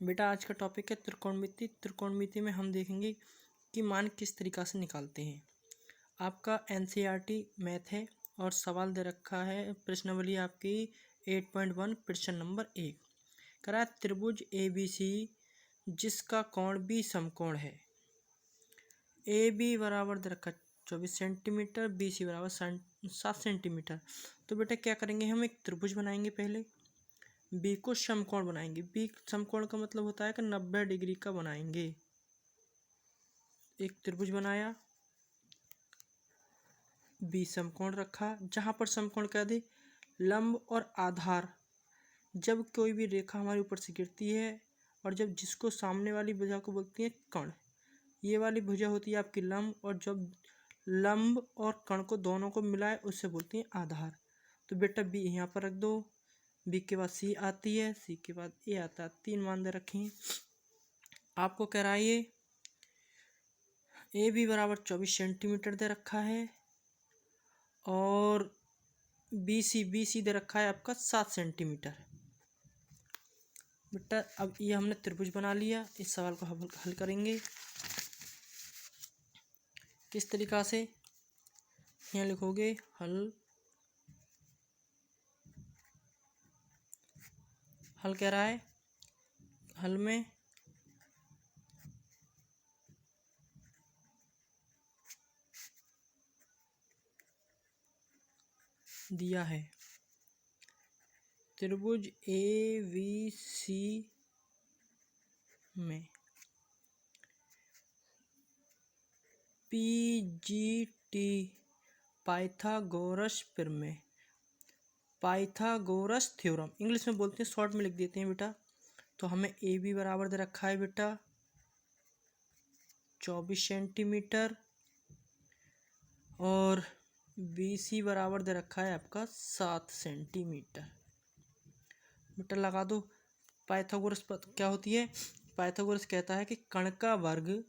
बेटा आज का टॉपिक है त्रिकोणमिति। त्रिकोणमिति में हम देखेंगे कि मान किस तरीक़ा से निकालते हैं। आपका एनसीईआरटी मैथ है और सवाल दे रखा है प्रश्नावली आपकी 8.1 प्रश्न नंबर 1 करा त्रिभुज ABC जिसका कोण बी समकोण है। AB बराबर दे रखा 24 सेंटीमीटर, BC बराबर 7 सेंटीमीटर। तो बेटा क्या करेंगे, हम एक त्रिभुज बनाएंगे, पहले बी को समकोण बनाएंगे। बी समकोण का मतलब होता है कि 90 डिग्री का बनाएंगे। एक त्रिभुज बनाया, बी समकोण रखा, जहां पर समकोण क्या दे, लंब और आधार। जब कोई भी रेखा हमारे ऊपर से गिरती है और जब जिसको सामने वाली भुजा को बोलती है कण, ये वाली भुजा होती है आपकी लंब, और जब लंब और कण को दोनों को मिलाए उससे बोलती है आधार। तो बेटा बी यहाँ पर रख दो, बी के बाद सी आती है, सी के बाद ए आता है, 3 मान दे रखे हैं। आपको कह रहा है ये ए बी बराबर 24 सेंटीमीटर दे रखा है और बी सी दे रखा है आपका 7 सेंटीमीटर। बेटा अब ये हमने त्रिभुज बना लिया। इस सवाल को हल करेंगे किस तरीक़ा से, यहाँ लिखोगे हल कह रहा है, हल में दिया है त्रिभुज ABC में PGT पाइथागोरस प्रमेय, पाइथागोरस थ्योरम इंग्लिश में बोलते हैं, शॉर्ट में लिख देते हैं बेटा। तो हमें AB बराबर दे रखा है बेटा 24 सेंटीमीटर और BC बराबर दे रखा है आपका 7 सेंटीमीटर। बेटा लगा दो। पाइथागोरस क्या होती है, पाइथागोरस कहता है कि कण का वर्ग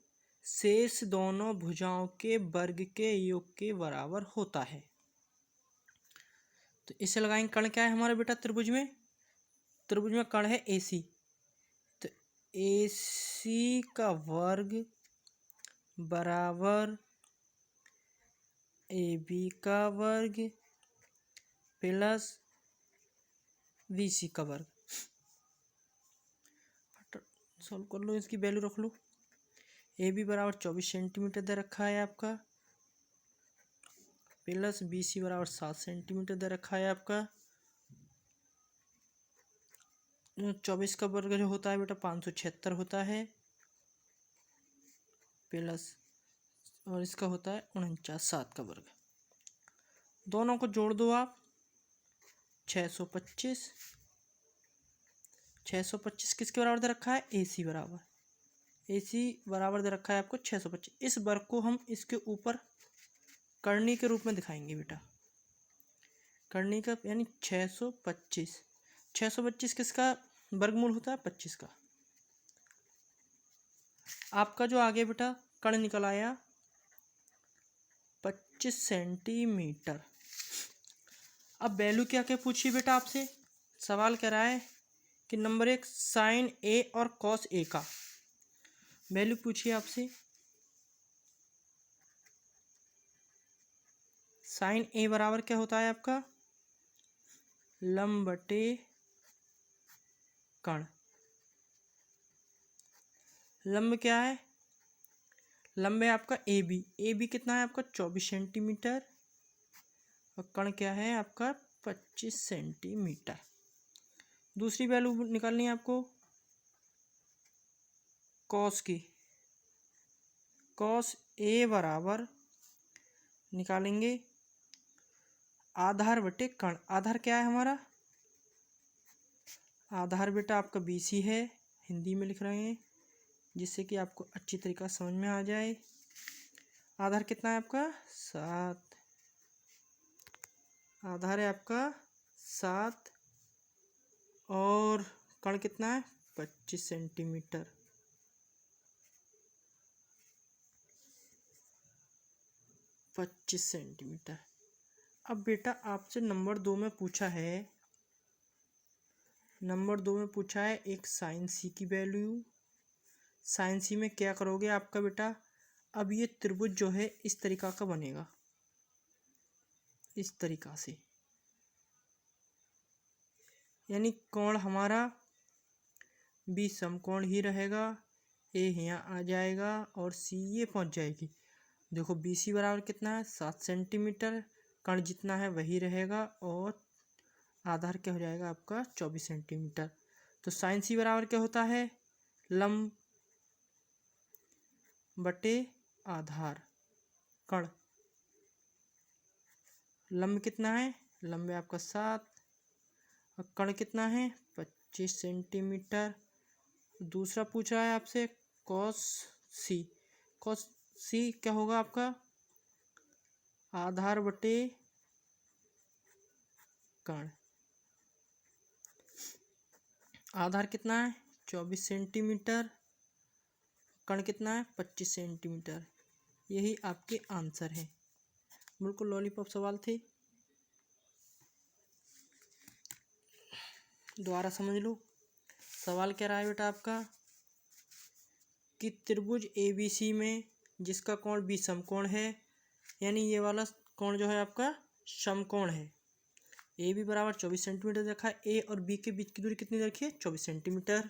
शेष दोनों भुजाओं के वर्ग के योग के बराबर होता है। तो इसे लगाएंगे, कण क्या है हमारा बेटा त्रिभुज में, कण है AC, तो AC का वर्ग बराबर AB का वर्ग प्लस BC का वर्ग। सॉल्व कर लो, इसकी वैल्यू रख लो। AB बराबर 24 सेंटीमीटर दे रखा है आपका, प्लस BC बराबर 7 सेंटीमीटर दे रखा है आपका। 24 का वर्ग जो होता है बेटा 576 होता है, प्लस और इसका होता है 49 7 का वर्ग। दोनों को जोड़ दो आप, 625। 625 किसके बराबर दे रखा है, AC बराबर दे रखा है आपको 625। इस वर्ग को हम इसके ऊपर करनी के रूप में दिखाएंगे बेटा, करनी का यानी 625। 625 किसका वर्गमूल होता है, 25 का। आपका जो आगे बेटा कण निकल आया 25 सेंटीमीटर। अब वैल्यू क्या क्या पूछी बेटा आपसे, सवाल कह रहा है कि नंबर 1 साइन A और कॉस A का वैल्यू पूछिए आपसे। साइन A बराबर क्या होता है आपका, लंब बटे कण। लंब क्या है, लंब है आपका AB कितना है आपका 24 सेंटीमीटर और कण क्या है आपका 25 सेंटीमीटर। दूसरी वैल्यू निकालनी है आपको कॉस की। कॉस A बराबर निकालेंगे आधार बटे कण। आधार क्या है हमारा, आधार बेटा आपका BC है, हिंदी में लिख रहे हैं जिससे कि आपको अच्छी तरीका समझ में आ जाए। आधार कितना है आपका 7, आधार है आपका 7 और कण कितना है 25 सेंटीमीटर। अब बेटा आपसे नंबर 2 में पूछा है नंबर 2 में पूछा है एक साइन सी की वैल्यू। साइन सी में क्या करोगे आपका बेटा, अब ये त्रिभुज जो है इस तरीका का बनेगा, इस तरीका से, यानी कोण हमारा बी समकोण ही रहेगा। ए यहाँ आ जाएगा और सी ये पहुँच जाएगी। देखो बी सी बराबर कितना है 7 सेंटीमीटर, कण जितना है वही रहेगा और आधार क्या हो जाएगा आपका 24 सेंटीमीटर। तो साइन सी बराबर क्या होता है, लंब बटे आधार। कण लंब कितना है, लंब है आपका 7 और कण कितना है 25 सेंटीमीटर। दूसरा पूछ रहा है आपसे कॉस सी। कॉस सी क्या होगा आपका, आधार बटे कण। आधार कितना है 24 सेंटीमीटर, कण कितना है 25 सेंटीमीटर। यही आपके आंसर है। बिल्कुल लॉलीपॉप सवाल थे, दोबारा समझ लो। सवाल क्या रहा है बेटा आपका कि त्रिभुज ABC में जिसका कोण बी समकोण है, यानी ये वाला कोण जो है आपका समकोण है। ए बी बराबर 24 सेंटीमीटर रखा है। ए और बी के बीच की दूरी कितनी रखी है 24 सेंटीमीटर।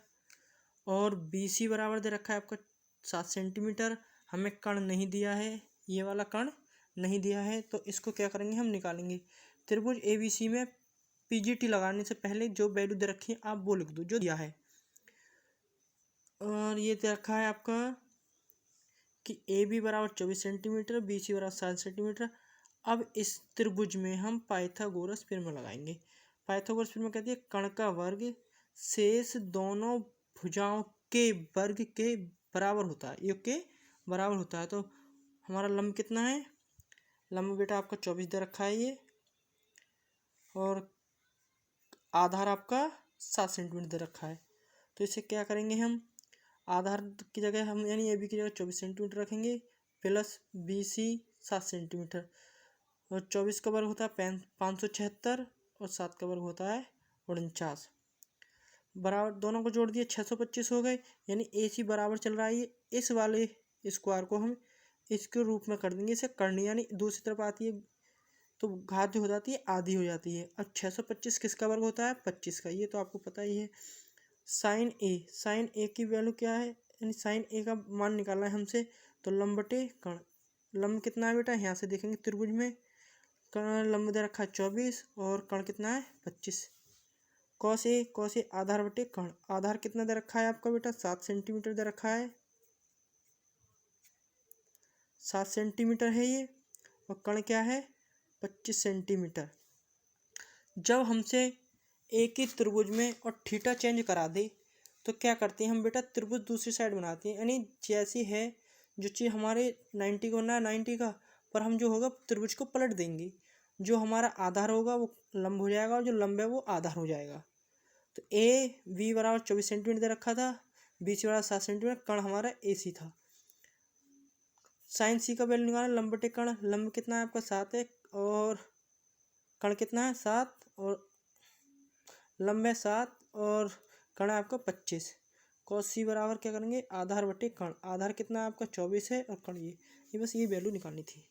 और बी सी बराबर दे रखा है आपका 7 सेंटीमीटर। हमें कण नहीं दिया है, ये वाला कण नहीं दिया है, तो इसको क्या करेंगे हम निकालेंगे। त्रिभुज ABC में PGT लगाने से पहले जो वैल्यू दे रखी है आप वो लिख दो जो दिया है। और ये दे रखा है आपका कि ए बी बराबर 24 सेंटीमीटर, बी सी बराबर 7 सेंटीमीटर। अब इस त्रिभुज में हम पाइथागोरस प्रमेय लगाएंगे। पाइथागोरस प्रमेय कहती है कण का वर्ग शेष दोनों भुजाओं के वर्ग के बराबर होता है, योग के बराबर होता है। तो हमारा लंब कितना है, लंब बेटा आपका 24 दे रखा है ये, और आधार आपका 7 सेंटीमीटर दे रखा है। तो इसे क्या करेंगे हम, आधार की जगह हम यानी ए बी की जगह 24 सेंटीमीटर रखेंगे प्लस बी सी 7 सेंटीमीटर। और 24 का वर्ग होता है 576 और 7 का वर्ग होता है 49। बराबर दोनों को जोड़ दिए 625 हो गए। यानी ए सी बराबर चल रहा है इस वाले स्क्वायर को हम इसके रूप में कर देंगे, इसे करनी यानी दूसरी तरफ आती है तो घात हो जाती है आधी हो जाती है। अब 625 किसका वर्ग होता है 25 का, ये तो आपको पता ही है। साइन ए की वैल्यू क्या है, यानी साइन ए का मान निकालना है हमसे। तो लंब बटे कण, लंब कितना है बेटा यहाँ से देखेंगे त्रिभुज में, कण लंब दे रखा है 24 और कण कितना है 25। कॉस ए आधार बटे कण, आधार कितना दे रखा है आपका बेटा 7 सेंटीमीटर दे रखा है, 7 सेंटीमीटर है ये, और कण क्या है 25 सेंटीमीटर। जब हमसे एक ही त्रिभुज में और थीटा चेंज करा दे तो क्या करते हैं हम बेटा, त्रिभुज दूसरी साइड बनाते हैं। यानी जैसी है जो चीज़ हमारे 90 का बनना है 90 का, पर हम जो होगा त्रिभुज को पलट देंगे। जो हमारा आधार होगा वो लंब हो जाएगा और जो लंब है वो आधार हो जाएगा। तो ए बी बराबर 24 सेंटीमीटर दे रखा था, बी सी बराबर 7 सेंटीमीटर, कण हमारा ए सी था। साइन सी का वैल्यू निकालना, लंब बटे कण, लंब कितना है आपका 7 है और कण कितना है 7, और लंब है 7 और कण है आपका 25। कॉस सी बराबर क्या करेंगे आधार बटे कण, आधार कितना है आपका 24 है और कण ये बस ये वैल्यू निकालनी थी।